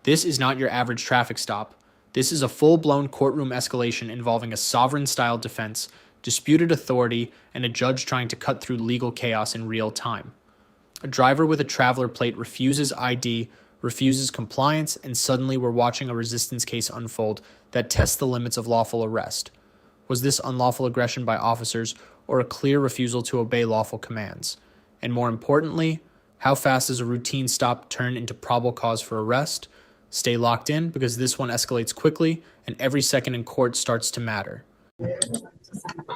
This is not your average traffic stop. This is a full-blown courtroom escalation involving a sovereign-style defense, disputed authority, and a judge trying to cut through legal chaos in real time. A driver with a traveler plate refuses ID, refuses compliance, and suddenly we're watching a resistance case unfold that tests the limits of lawful arrest. Was this unlawful aggression by officers or a clear refusal to obey lawful commands? And more importantly, how fast does a routine stop turn into probable cause for arrest? Stay locked in because this one escalates quickly and every second in court starts to matter.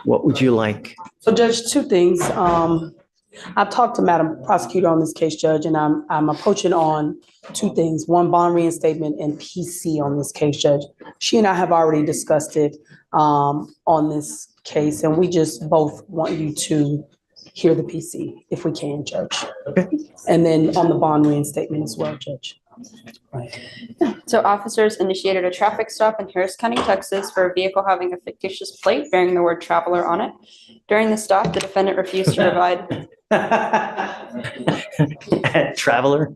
What would you like? So, Judge, two things. I've talked to Madam Prosecutor on this case, Judge, and I'm approaching on two things. One, bond reinstatement, and PC on this case, Judge. She and I have already discussed it on this case, and we just both want you to hear the PC if we can, Judge. Okay. And then on the bond reinstatement as well, Judge. So officers initiated a traffic stop in Harris County, Texas for a vehicle having a fictitious plate bearing the word traveler on it. During the stop, the defendant refused to provide. Traveler?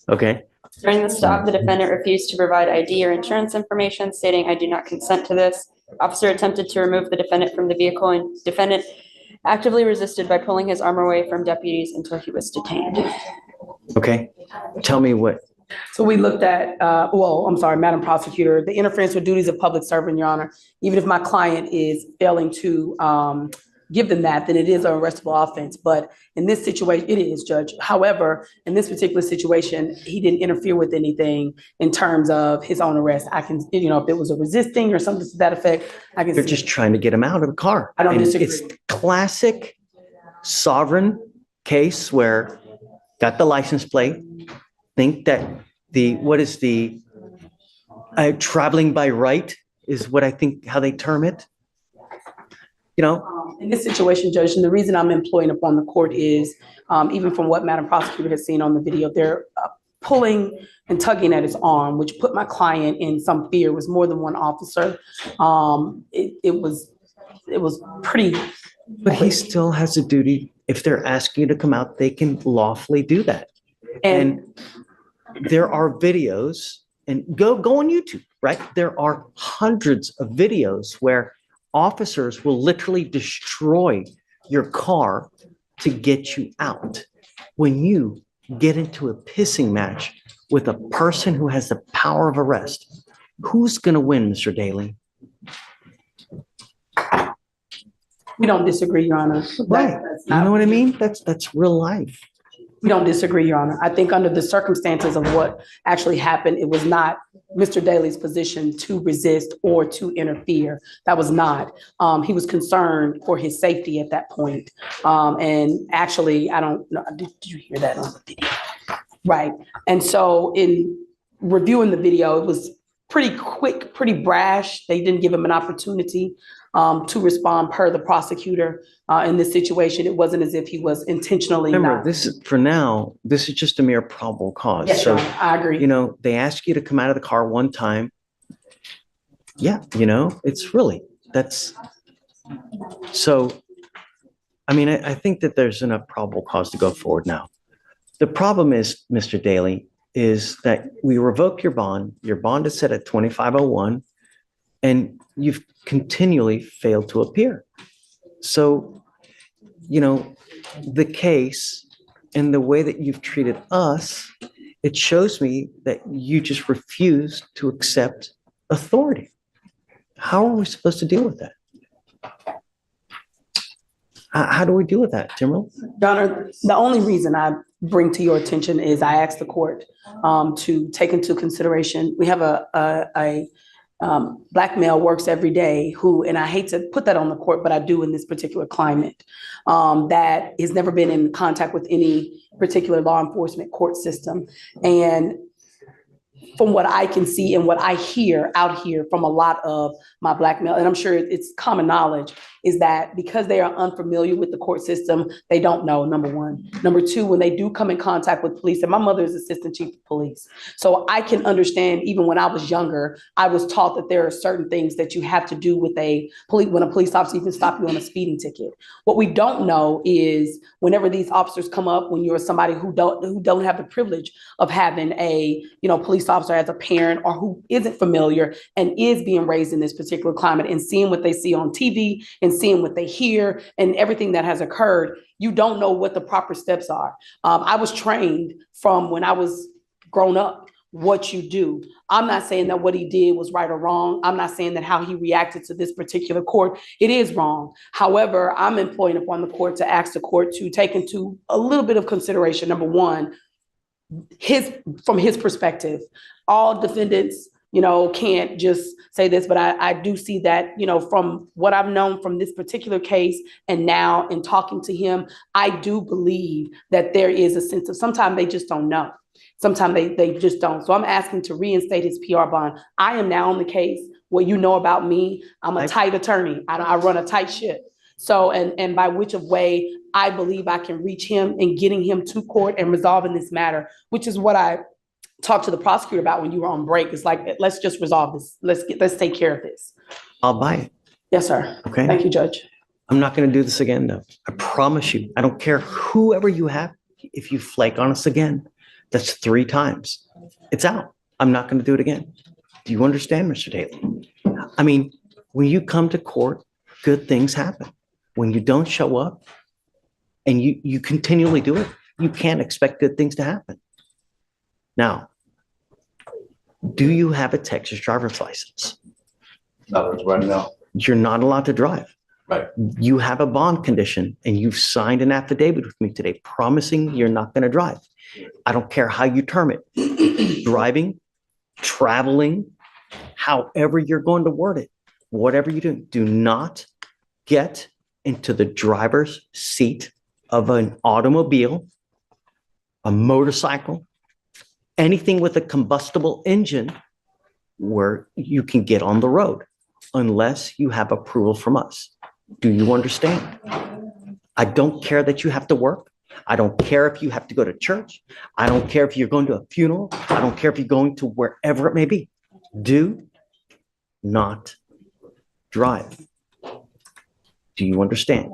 Okay. During the stop, the defendant refused to provide ID or insurance information, stating, "I do not consent to this." Officer attempted to remove the defendant from the vehicle, and defendant actively resisted by pulling his arm away from deputies until he was detained. Okay. Tell me what. So we looked at, Madam Prosecutor, the interference with duties of public servant, Your Honor. Even if my client is failing to give them that, then it is an arrestable offense. But in this situation, it is, Judge. However, in this particular situation, he didn't interfere with anything in terms of his own arrest. I can, if it was a resisting or something to that effect, I can. They're just trying to get him out of the car. I don't disagree. It's classic sovereign case where got the license plate, think that traveling by right is what I think how they term it. In this situation, Judge, and the reason I'm employing upon the court is, even from what Madam Prosecutor has seen on the video, they're pulling and tugging at his arm, which put my client in some fear. It was more than one officer. It was pretty. But he still has a duty. If they're asking you to come out, they can lawfully do that. And there are videos, and go on YouTube, right? There are hundreds of videos where officers will literally destroy your car to get you out. When you get into a pissing match with a person who has the power of arrest, who's going to win, Mr. Daly? We don't disagree, Your Honor. Right. You know what I mean? That's real life. We don't disagree, Your Honor. I think under the circumstances of what actually happened, it was not Mr. Daly's position to resist or to interfere. That was not. He was concerned for his safety at that point. And actually, I don't know, did you hear that on the video? Right. And so in reviewing the video, it was pretty quick, pretty brash. They didn't give him an opportunity to respond per the prosecutor. In this situation, it wasn't as if he was intentionally. Remember, this is just a mere probable cause. Yes, so I agree. They ask you to come out of the car one time. Yeah, it's really that's. So, I think that there's enough probable cause to go forward now. The problem is, Mr. Daly, is that we revoke your bond. Your bond is set at 2501, and you've continually failed to appear. So, the case and the way that you've treated us, it shows me that you just refuse to accept authority. How are we supposed to deal with that? How do we deal with that, Timberland? Your Honor, the only reason I bring to your attention is I asked the court to take into consideration, we have a Black male works every day who, and I hate to put that on the court, but I do in this particular climate, that has never been in contact with any particular law enforcement court system. And from what I can see and what I hear out here from a lot of my Black male, and I'm sure it's common knowledge, is that because they are unfamiliar with the court system, they don't know, number one. Number two, when they do come in contact with police, and my mother is assistant chief of police, so I can understand, even when I was younger, I was taught that there are certain things that you have to do with when a police officer can stop you on a speeding ticket. What we don't know is whenever these officers come up, when you're somebody who don't have the privilege of having a police officer as a parent, or who isn't familiar and is being raised in this particular climate and seeing what they see on TV and seeing what they hear and everything that has occurred, you don't know what the proper steps are. I was trained from when I was grown up what you do. I'm not saying that what he did was right or wrong. I'm not saying that how he reacted to this particular court, it is wrong. However, I'm employing upon the court to ask the court to take into a little bit of consideration, number one, from his perspective, all defendants, can't just say this, but I do see that, from what I've known from this particular case and now in talking to him, I do believe that there is a sense of sometimes they just don't know. Sometimes they just don't. So I'm asking to reinstate his PR bond. I am now on the case. What you know about me, I'm a tight attorney. I run a tight ship. So, and by which of way I believe I can reach him and getting him to court and resolving this matter, which is what I talked to the prosecutor about when you were on break. It's like, let's just resolve this. Let's take care of this. I'll buy it. Yes, sir. Okay. Thank you, Judge. I'm not going to do this again, though. I promise you. I don't care whoever you have. If you flake on us again, that's 3 times. It's out. I'm not going to do it again. Do you understand, Mr. Daly? I mean, when you come to court, good things happen. When you don't show up and you continually do it, you can't expect good things to happen. Now, do you have a Texas driver's license? Not right now. You're not allowed to drive. Right. You have a bond condition and you've signed an affidavit with me today promising you're not going to drive. I don't care how you term it. Driving, traveling, however you're going to word it, whatever you do not get into the driver's seat of an automobile, a motorcycle, anything with a combustible engine where you can get on the road unless you have approval from us. Do you understand? I don't care that you have to work. I don't care if you have to go to church. I don't care if you're going to a funeral. I don't care if you're going to wherever it may be. Do not drive. Do you understand?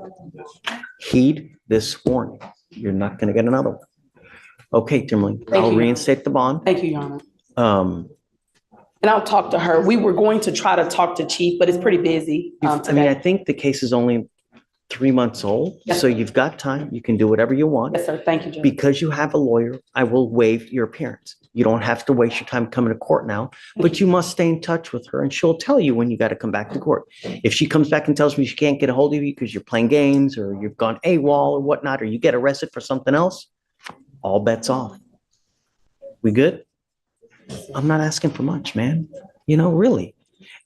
Heed this warning. You're not going to get another one. Okay, Timberlane, Thank I'll you. reinstate the bond. Thank you, Your Honor. And I'll talk to her. We were going to try to talk to Chief, but it's pretty busy I today. think the case is only 3 months old, Yes, so sir. you've got time. You can do whatever you want. Yes, sir. Thank you, Judge. Because you have a lawyer, I will waive your appearance. You don't have to waste your time coming to court now, but you must stay in touch with her and she'll tell you when you got to come back to court. If she comes back and tells me she can't get a hold of you because you're playing games or you've gone AWOL or whatnot, or you get arrested for something else, all bets off. We good? I'm not asking for much, man. Really.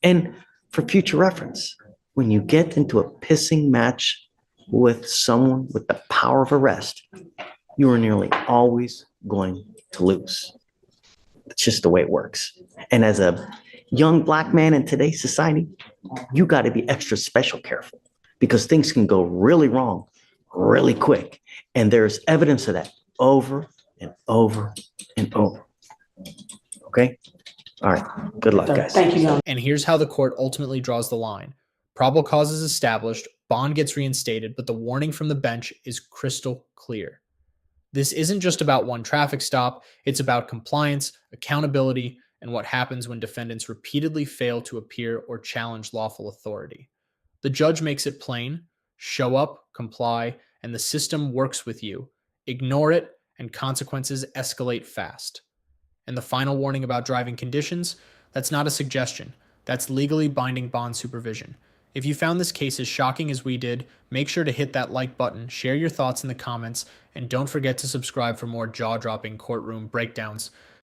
And for future reference, when you get into a pissing match with someone with the power of arrest, you are nearly always going to lose. It's just the way it works. And as a young Black man in today's society, you got to be extra special careful because things can go really wrong really quick. And there's evidence of that over and over and over. Okay? All right. Good luck, guys. Thank you, Your Honor. And here's how the court ultimately draws the line. Probable cause is established, bond gets reinstated, but the warning from the bench is crystal clear. This isn't just about one traffic stop, it's about compliance, accountability, and what happens when defendants repeatedly fail to appear or challenge lawful authority. The judge makes it plain: show up, comply, and the system works with you. Ignore it, and consequences escalate fast. And the final warning about driving conditions, that's not a suggestion. That's legally binding bond supervision. If you found this case as shocking as we did, make sure to hit that like button, share your thoughts in the comments, and don't forget to subscribe for more jaw-dropping courtroom breakdowns.